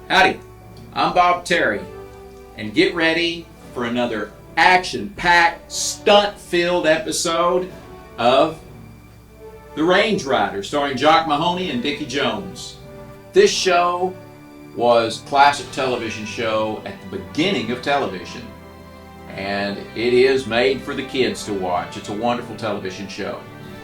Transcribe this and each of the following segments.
Howdy, I'm Bob Terry, and get ready for another action-packed, stunt-filled episode of The Range Rider, starring Jock Mahoney and Dickie Jones. This show was a classic television show at the beginning of television, and it is made for the kids to watch. It's a wonderful television show,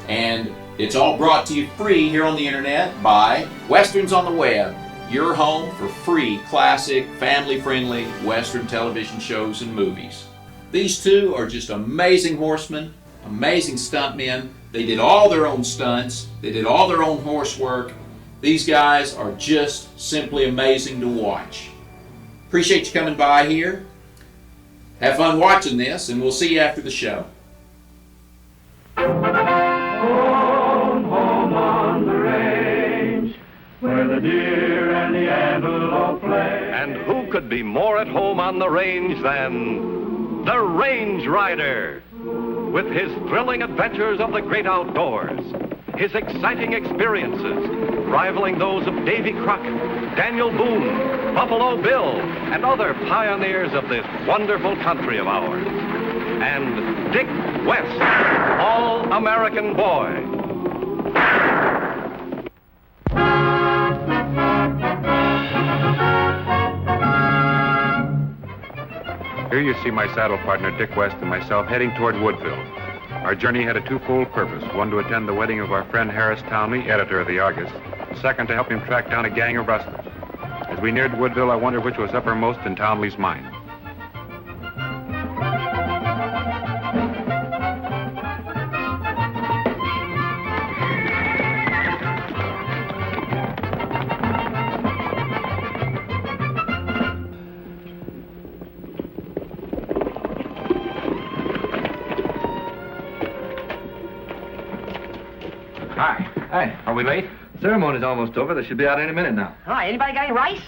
and it's all brought to you free here on the internet by Westerns on the Web, your home for free, classic, family-friendly Western television shows and movies. These two are just amazing horsemen, amazing stuntmen. They did all their own stunts. They did all their own horse work. These guys are just simply amazing to watch. Appreciate you coming by here. Have fun watching this, and we'll see you after the show. Home, home on the range, where the deer and the antelope play. And who could be more at home on the range than the Range Rider? With his thrilling adventures of the great outdoors, his exciting experiences rivaling those of Davy Crockett, Daniel Boone, Buffalo Bill, and other pioneers of this wonderful country of ours. And Dick West, All-American Boy. Here you see my saddle partner, Dick West, and myself heading toward Woodville. Our journey had a twofold purpose. One, to attend the wedding of our friend Harris Townley, editor of the Argus. Second, to help him track down a gang of rustlers. As we neared Woodville, I wondered which was uppermost in Townley's mind. Hi, are we late? Ceremony's almost over. They should be out any minute now. Hi, anybody got any rice?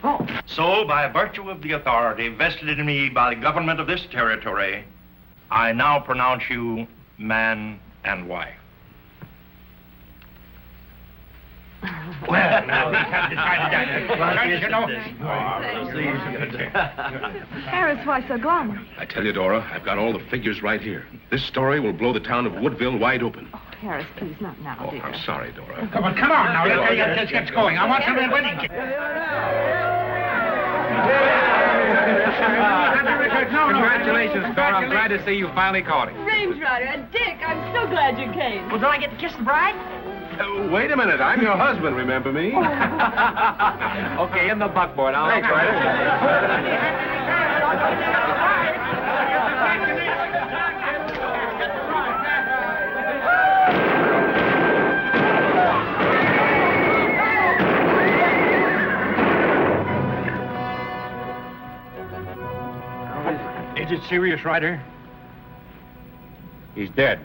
Oh. So, by virtue of the authority vested in me by the government of this territory, I now pronounce you man and wife. Well, now, we have decided that. Harris, why so glum? I tell you, Dora, I've got all the figures right here. This story will blow the town of Woodville wide open. Oh, Harris, please, not now, Oh, dear. I'm sorry, Dora. Come on now. Let's get going. I want some of that wedding cake. Congratulations, Dora. I'm glad to see you finally caught him. Range Rider, and Dick, I'm so glad you came. Well, don't I get to kiss the bride? Wait a minute. I'm your husband, remember me? Okay, in the buckboard. Thanks, Ryder. Is it serious, Ryder? He's dead.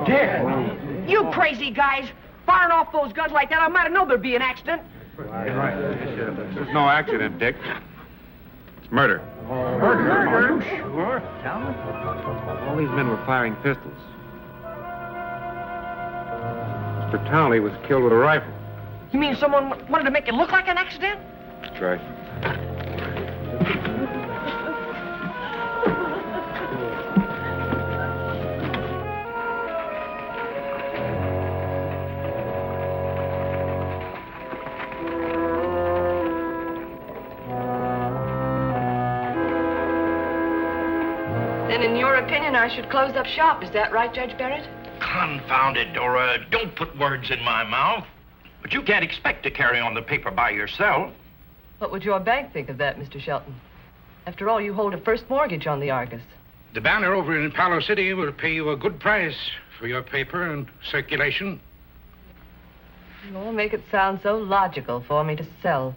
Dead? You crazy guys. Firing off those guns like that, I might have known there'd be an accident. There's no accident, Dick. It's murder. Murder? Sure. All these men were firing pistols. Mr. Townley was killed with a rifle. You mean someone wanted to make it look like an accident? That's right. Then, in your opinion, I should close up shop. Is that right, Judge Barrett? Confound it, Dora. Don't put words in my mouth. But you can't expect to carry on the paper by yourself. What would your bank think of that, Mr. Shelton? After all, you hold a first mortgage on the Argus. The Banner over in Palo City will pay you a good price for your paper and circulation. You'll make it sound so logical for me to sell.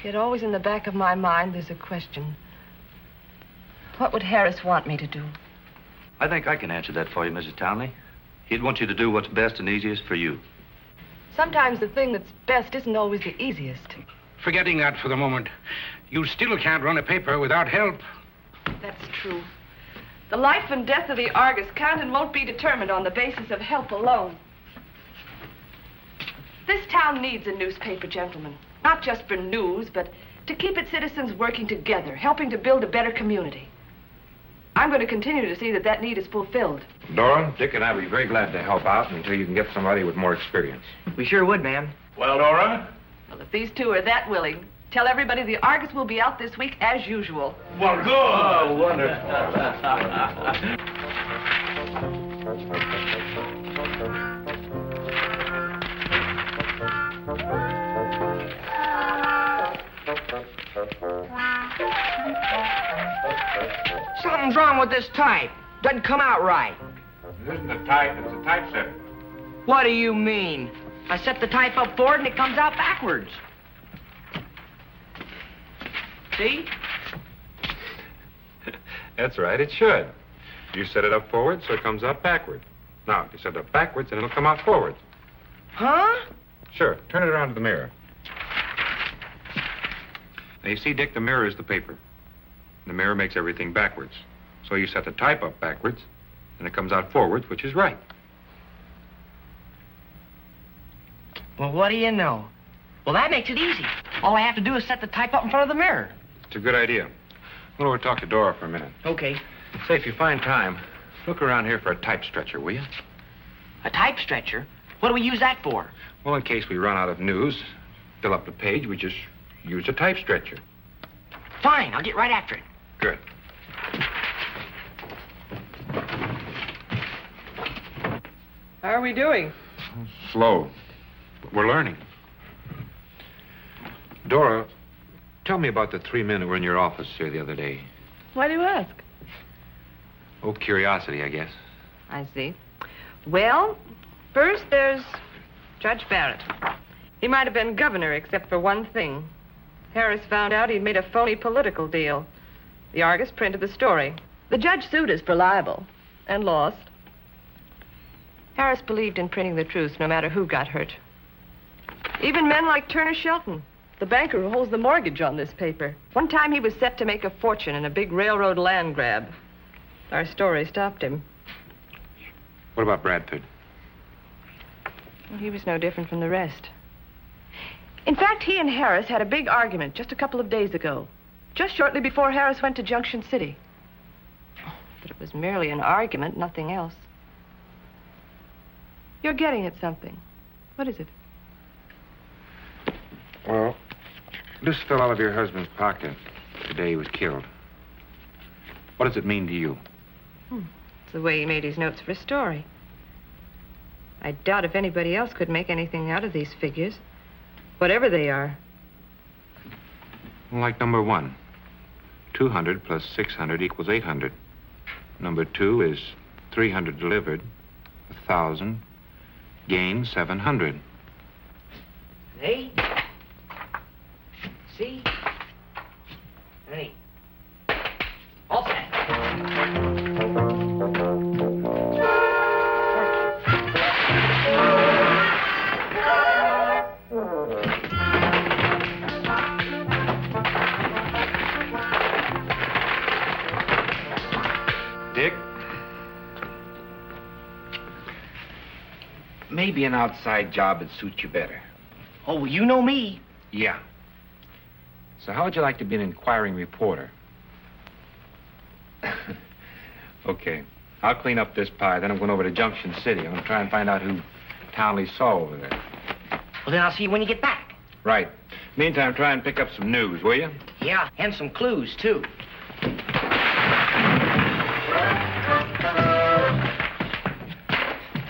Yet always in the back of my mind, there's a question. What would Harris want me to do? I think I can answer that for you, Mrs. Townley. He'd want you to do what's best and easiest for you. Sometimes the thing that's best isn't always the easiest. Forgetting that for the moment, you still can't run a paper without help. That's true. The life and death of the Argus can't and won't be determined on the basis of help alone. This town needs a newspaper, gentlemen. Not just for news, but to keep its citizens working together, helping to build a better community. I'm going to continue to see that that need is fulfilled. Dora, Dick and I will be very glad to help out until you can get somebody with more experience. We sure would, ma'am. Well, Dora? Well, if these two are that willing, tell everybody the Argus will be out this week as usual. Well, good. Oh, wonderful. Something's wrong with this type. Doesn't come out right. This isn't a type, it's a typesetter. What do you mean? I set the type up forward and it comes out backwards. See? That's right, it should. You set it up forward, so it comes out backward. Now, if you set it up backwards, then it'll come out forward. Huh? Sure, turn it around to the mirror. Now, you see, Dick, the mirror is the paper. The mirror makes everything backwards. So you set the type up backwards, and it comes out forwards, which is right. Well, what do you know? Well, that makes it easy. All I have to do is set the type up in front of the mirror. It's a good idea. Go over and talk to Dora for a minute. Okay. Say, if you find time, look around here for a type stretcher, will you? A type stretcher? What do we use that for? Well, in case we run out of news, fill up the page, we just use a type stretcher. Fine, I'll get right after it. Good. How are we doing? Slow, but we're learning. Dora, tell me about the 3 men who were in your office here the other day. Why do you ask? Oh, curiosity, I guess. I see. Well, first there's Judge Barrett. He might have been governor except for one thing. Harris found out he'd made a phony political deal. The Argus printed the story. The judge sued us for libel and lost. Harris believed in printing the truth no matter who got hurt. Even men like Turner Shelton, the banker who holds the mortgage on this paper. One time he was set to make a fortune in a big railroad land grab. Our story stopped him. What about Bradford? Well, he was no different from the rest. In fact, he and Harris had a big argument just a couple of days ago, just shortly before Harris went to Junction City. But it was merely an argument, nothing else. You're getting at something. What is it? Well, this fell out of your husband's pocket the day he was killed. What does it mean to you? It's the way he made his notes for a story. I doubt if anybody else could make anything out of these figures, whatever they are. Like number 1. 200 plus 600 equals 800. Number 2 is 300 delivered, 1,000, gain 700. See? See? Ready. All set. Dick? Maybe an outside job would suit you better. Oh, well, you know me. Yeah. So how would you like to be an inquiring reporter? Okay. I'll clean up this pie, then I'm going over to Junction City. I'm going to try and find out who Townley saw over there. Well, then I'll see you when you get back. Right. Meantime, try and pick up some news, will you? Yeah, and some clues, too.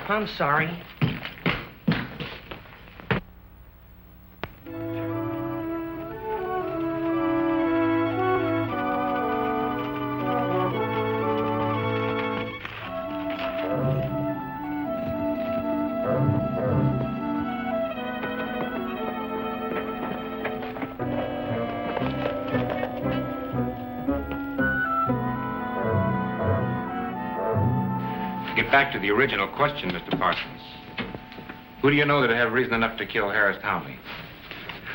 I'm sorry. Get back to the original question, Mr. Parsons. Who do you know that have reason enough to kill Harris Townley?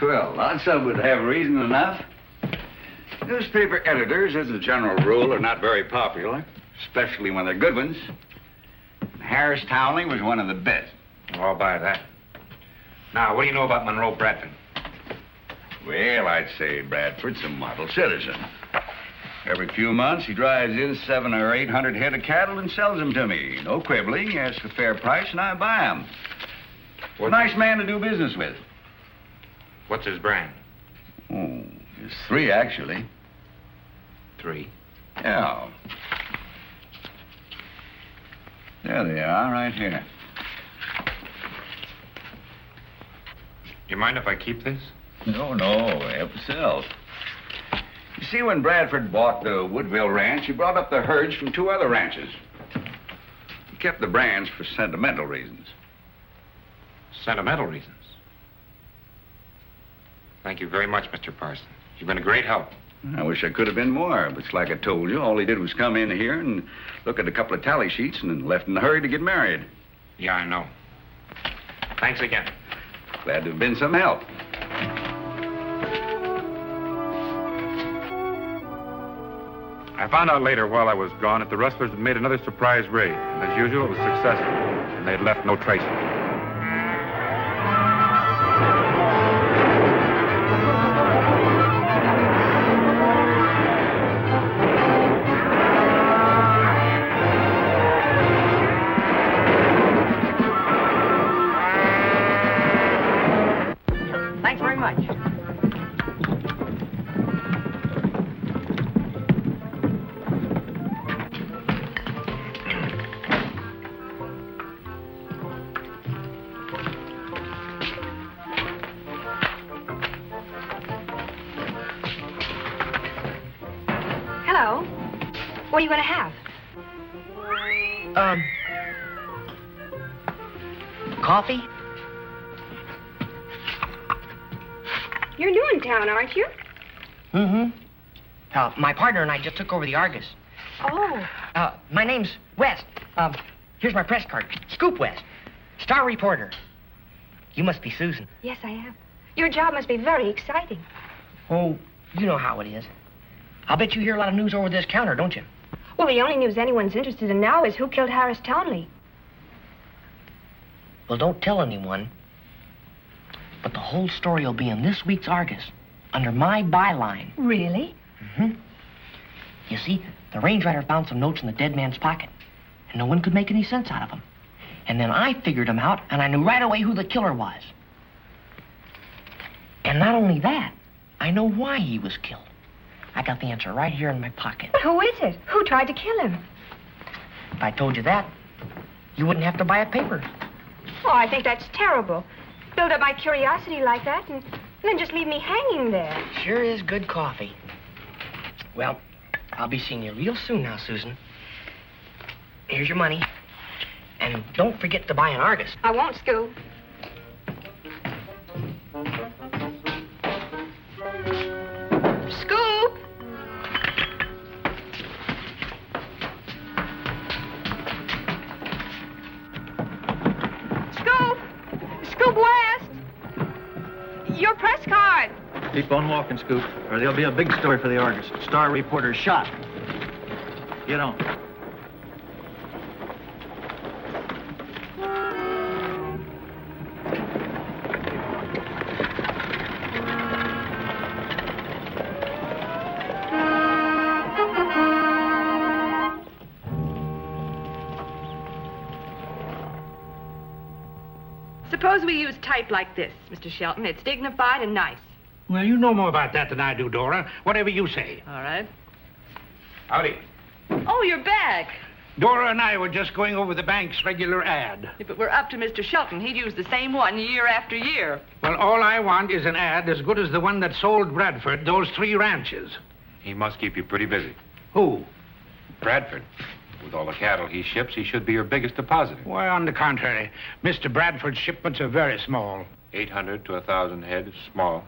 Well, lots of would have reason enough. Newspaper editors, as a general rule, are not very popular, especially when they're good ones. Harris Townley was one of the best. Oh, I'll buy that. Now, what do you know about Monroe Bradford? Well, I'd say Bradford's a model citizen. Every few months, he drives in 700 or 800 head of cattle and sells them to me. No quibbling. He asks a fair price, and I buy them. A nice man to do business with. What's his brand? Oh, there's 3, actually. 3? Yeah. There they are, right here. You mind if I keep this? No, help yourself. You see, when Bradford bought the Woodville Ranch, he brought up the herds from 2 other ranches. He kept the brands for sentimental reasons. Sentimental reasons? Thank you very much, Mr. Parsons. You've been a great help. I wish I could have been more, but it's like I told you. All he did was come in here and look at a couple of tally sheets and then left in a hurry to get married. Yeah, I know. Thanks again. Glad to have been some help. I found out later while I was gone that the rustlers had made another surprise raid. And as usual, it was successful. And they had left no trace of it. Thanks very much. Hello. What are you going to have? Coffee? You're new in town, aren't you? Mm-hmm. My partner and I just took over the Argus. Oh. My name's West. Here's my press card. Scoop West. Star reporter. You must be Susan. Yes, I am. Your job must be very exciting. Oh, you know how it is. I'll bet you hear a lot of news over this counter, don't you? Well, the only news anyone's interested in now is who killed Harris Townley. Well, don't tell anyone. But the whole story will be in this week's Argus, under my byline. Really? Mm-hmm. You see, the range rider found some notes in the dead man's pocket, and no one could make any sense out of them. And then I figured them out, and I knew right away who the killer was. And not only that, I know why he was killed. I got the answer right here in my pocket. But who is it? Who tried to kill him? If I told you that, you wouldn't have to buy a paper. Oh, I think that's terrible. Build up my curiosity like that and then just leave me hanging there. Sure is good coffee. Well, I'll be seeing you real soon now, Susan. Here's your money. And don't forget to buy an Argus. I won't, Scoop. Scoop! Scoop! Scoop West! Your press card! Keep on walking, Scoop, or there'll be a big story for the Argus. Star reporter shot. Get on. Suppose we use type like this, Mr. Shelton. It's dignified and nice. Well, you know more about that than I do, Dora. Whatever you say. All right. Howdy. Oh, you're back. Dora and I were just going over the bank's regular ad. If it were up to Mr. Shelton, he'd use the same one year after year. Well, all I want is an ad as good as the one that sold Bradford those 3 ranches. He must keep you pretty busy. Who? Bradford. With all the cattle he ships, he should be your biggest depositor. Why, on the contrary, Mr. Bradford's shipments are very small. 800 to 1,000 head is small.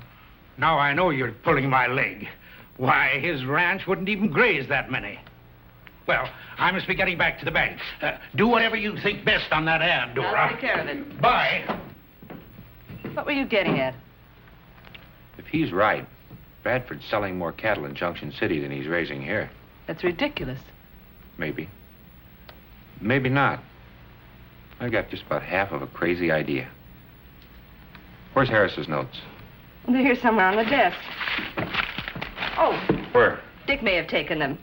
Now I know you're pulling my leg. Why, his ranch wouldn't even graze that many. Well, I must be getting back to the bank. Do whatever you think best on that ad, Dora. I'll take care of it. Bye. What were you getting at? If he's right, Bradford's selling more cattle in Junction City than he's raising here. That's ridiculous. Maybe. Maybe not. I got just about half of a crazy idea. Where's Harris's notes? They're here somewhere on the desk. Oh, Where? Dick may have taken them.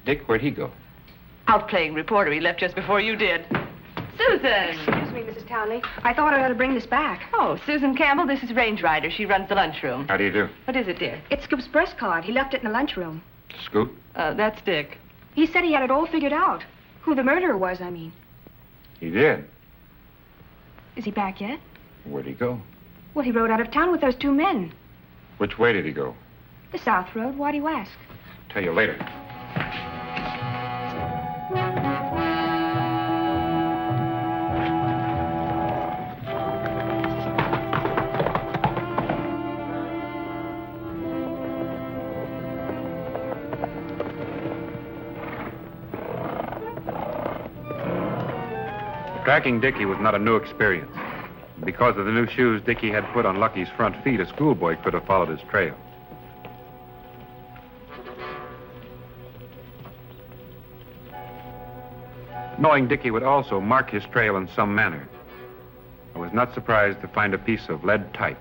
Dick, where'd he go? Out playing reporter. He left just before you did. Susan! Excuse me, Mrs. Townley. I thought I ought to bring this back. Oh, Susan Campbell, this is Range Rider. She runs the lunchroom. How do you do? What is it, dear? It's Scoop's press card. He left it in the lunchroom. Scoop? That's Dick. He said he had it all figured out. Who the murderer was, I mean. He did. Is he back yet? Where'd he go? Well, he rode out of town with those two men. Which way did he go? The South Road. Why do you ask? Tell you later. Tracking Dickie was not a new experience. Because of the new shoes Dickie had put on Lucky's front feet, a schoolboy could have followed his trail. Knowing Dickie would also mark his trail in some manner, I was not surprised to find a piece of lead type.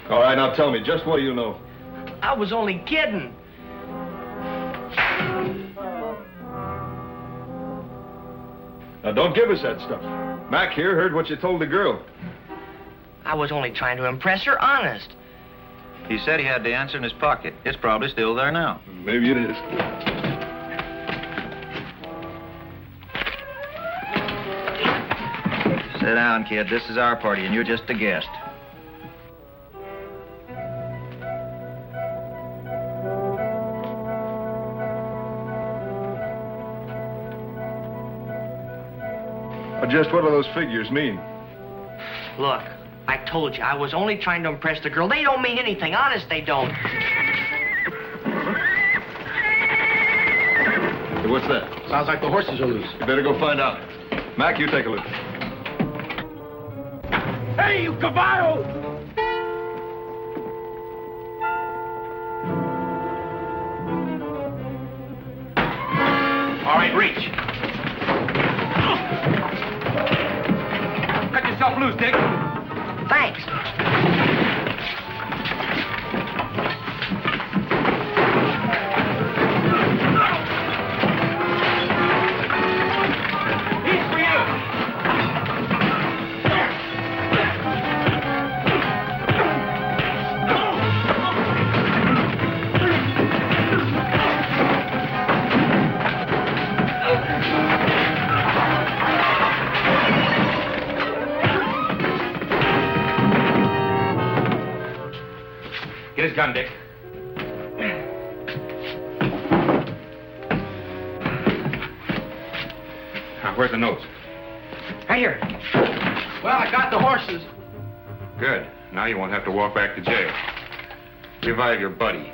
All right, now tell me, just what do you know? I was only kidding. Now, don't give us that stuff. Mac here heard what you told the girl. I was only trying to impress her, honest. He said he had the answer in his pocket. It's probably still there now. Maybe it is. Sit down, kid. This is our party, and you're just a guest. Just what do those figures mean? Look, I told you, I was only trying to impress the girl. They don't mean anything. Honest, they don't. Hey, what's that? Sounds like the horses are loose. You better go find out. Mac, you take a look. Hey, you caballo! All right, reach. Cut yourself loose, Dick. Thanks. He's for you. Get his gun, Dick. Now, where's the notes? Right here. Well, I got the horses. Good. Now you won't have to walk back to jail. Revive your buddy.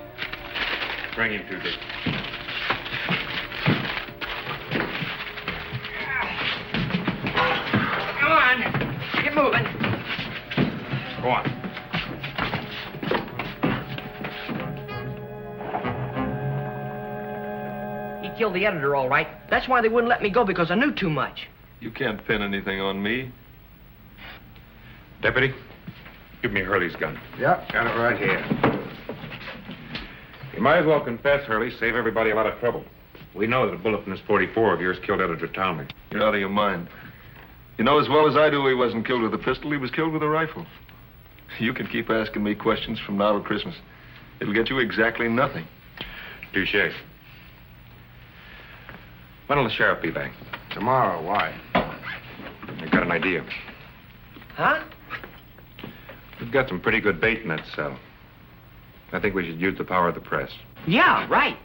Bring him to Dick. Come on. Get moving. Go on. He killed the editor, all right. That's why they wouldn't let me go, because I knew too much. You can't pin anything on me. Deputy, give me Hurley's gun. Yep, got it right here. You might as well confess, Hurley. Save everybody a lot of trouble. We know that a bullet from this .44 of yours killed Editor Townley. You're out of your mind. You know as well as I do he wasn't killed with a pistol. He was killed with a rifle. You can keep asking me questions from now to Christmas. It'll get you exactly nothing. Touché. When'll the sheriff be back? Tomorrow, why? I've got an idea. Huh? We've got some pretty good bait in that cell. I think we should use the power of the press. Yeah, right.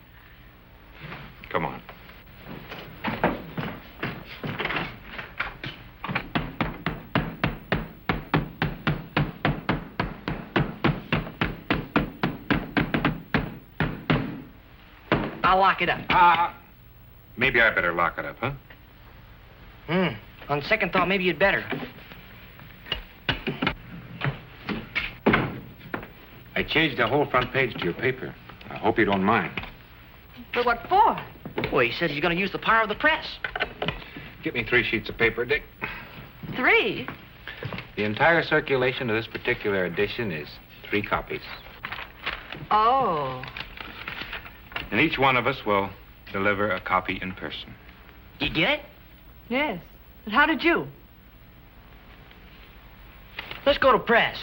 Come on. I'll lock it up. Maybe I better lock it up, huh? On second thought, maybe you'd better. I changed the whole front page to your paper. I hope you don't mind. But what for? Well, he says he's going to use the power of the press. Get me 3 sheets of paper, Dick. 3? The entire circulation of this particular edition is 3 copies. Oh. And each one of us will deliver a copy in person. You get it? Yes. But how did you? Let's go to press.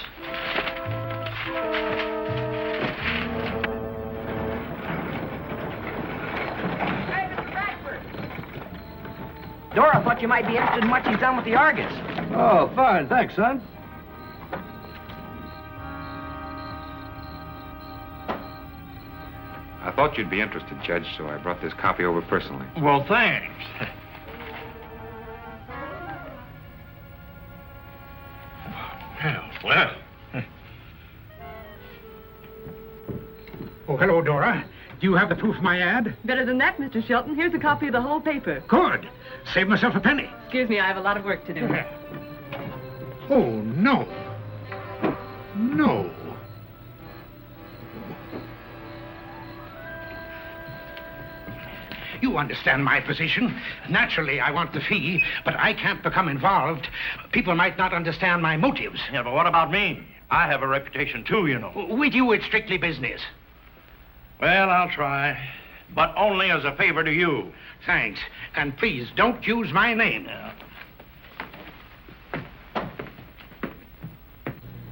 Dora thought you might be interested in what he's done with the Argus. Oh, fine. Thanks, son. I thought you'd be interested, Judge, so I brought this copy over personally. Well, thanks. Well. Oh, hello, Dora. Do you have the proof of my ad? Better than that, Mr. Shelton. Here's a copy of the whole paper. Good. Save myself a penny. Excuse me, I have a lot of work to do. Oh, no. No. You understand my position. Naturally, I want the fee, but I can't become involved. People might not understand my motives. Yeah, but what about me? I have a reputation, too, you know. With you, it's strictly business. Well, I'll try. But only as a favor to you. Thanks. And please, don't use my name.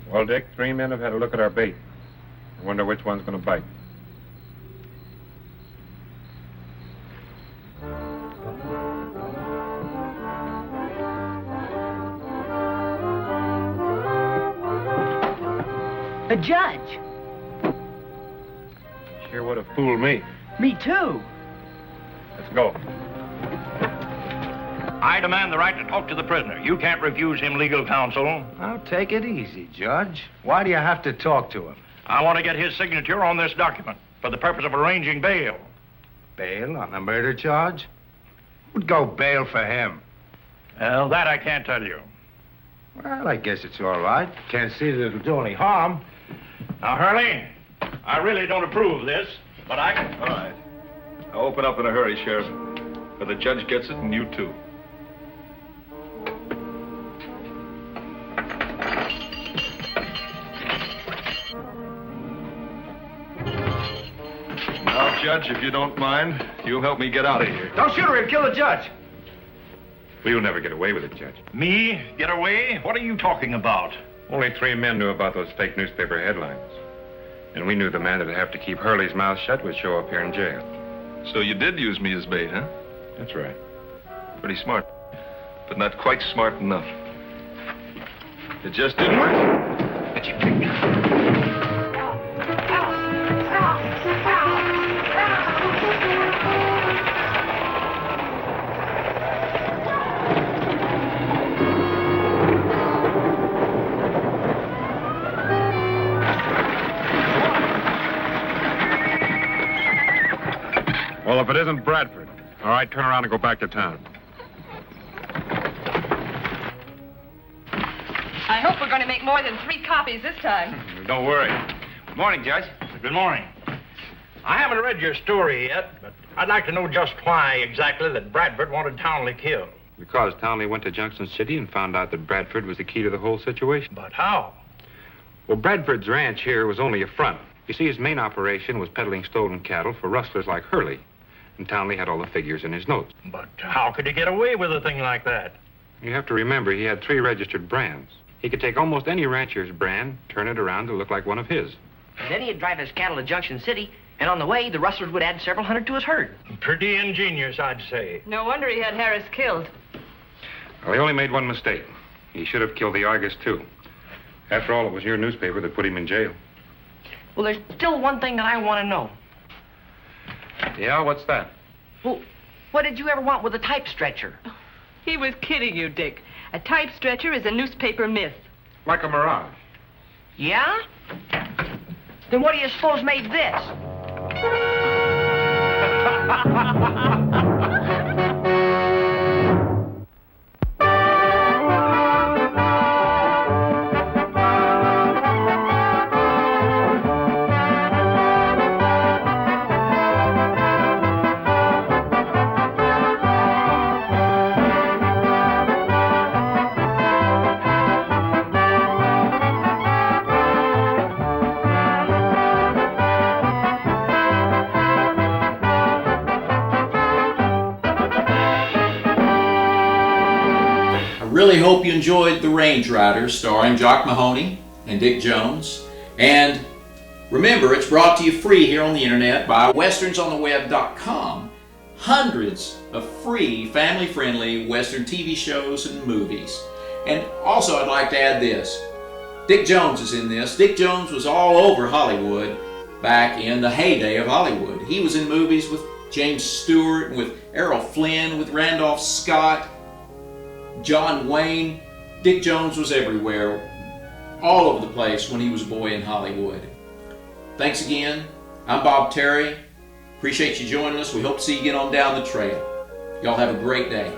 Well, Dick, 3 men have had a look at our bait. I wonder which one's going to bite. The judge. Sure would have fooled me. Me too. Let's go. I demand the right to talk to the prisoner. You can't refuse him legal counsel. Now, take it easy, Judge. Why do you have to talk to him? I want to get his signature on this document for the purpose of arranging bail. Bail on a murder charge? Who'd go bail for him? Well, that I can't tell you. Well, I guess it's all right. Can't see that it'll do any harm. Now, Hurley, I really don't approve of this, but I can... All right. I'll open up in a hurry, Sheriff. But the judge gets it, and you too. Now, Judge, if you don't mind, you'll help me get out of here. Don't shoot her, he'll kill the judge. We'll never get away with it, Judge. Me? Get away? What are you talking about? Only 3 men knew about those fake newspaper headlines. And we knew the man that'd have to keep Hurley's mouth shut would show up here in jail. So you did use me as bait, huh? That's right. Pretty smart, but not quite smart enough. It just didn't work. But you picked me. Well, if it isn't Bradford, all right, turn around and go back to town. I hope we're going to make more than 3 copies this time. Don't worry. Good morning, Judge. Good morning. I haven't read your story yet, but I'd like to know just why exactly that Bradford wanted Townley killed. Because Townley went to Junction City and found out that Bradford was the key to the whole situation. But how? Well, Bradford's ranch here was only a front. You see, his main operation was peddling stolen cattle for rustlers like Hurley. And Townley had all the figures in his notes. But how could he get away with a thing like that? You have to remember, he had 3 registered brands. He could take almost any rancher's brand, turn it around to look like one of his. And then he'd drive his cattle to Junction City, and on the way, the rustlers would add several hundred to his herd. Pretty ingenious, I'd say. No wonder he had Harris killed. Well, he only made one mistake. He should have killed the Argus, too. After all, it was your newspaper that put him in jail. Well, there's still one thing that I want to know. Yeah, what's that? Well, what did you ever want with a type stretcher? He was kidding you, Dick. A type stretcher is a newspaper myth. Like a mirage. Yeah? Then what do you suppose made this? Really hope you enjoyed The Range Riders, starring Jock Mahoney and Dick Jones. And remember, it's brought to you free here on the internet by WesternsOnTheWeb.com. Hundreds of free, family-friendly Western TV shows and movies. And also, I'd like to add this. Dick Jones is in this. Dick Jones was all over Hollywood back in the heyday of Hollywood. He was in movies with James Stewart, with Errol Flynn, with Randolph Scott, John Wayne. Dick Jones was everywhere, all over the place when he was a boy in Hollywood. Thanks again. I'm Bob Terry. Appreciate you joining us. We hope to see you again on Down the Trail. Y'all have a great day.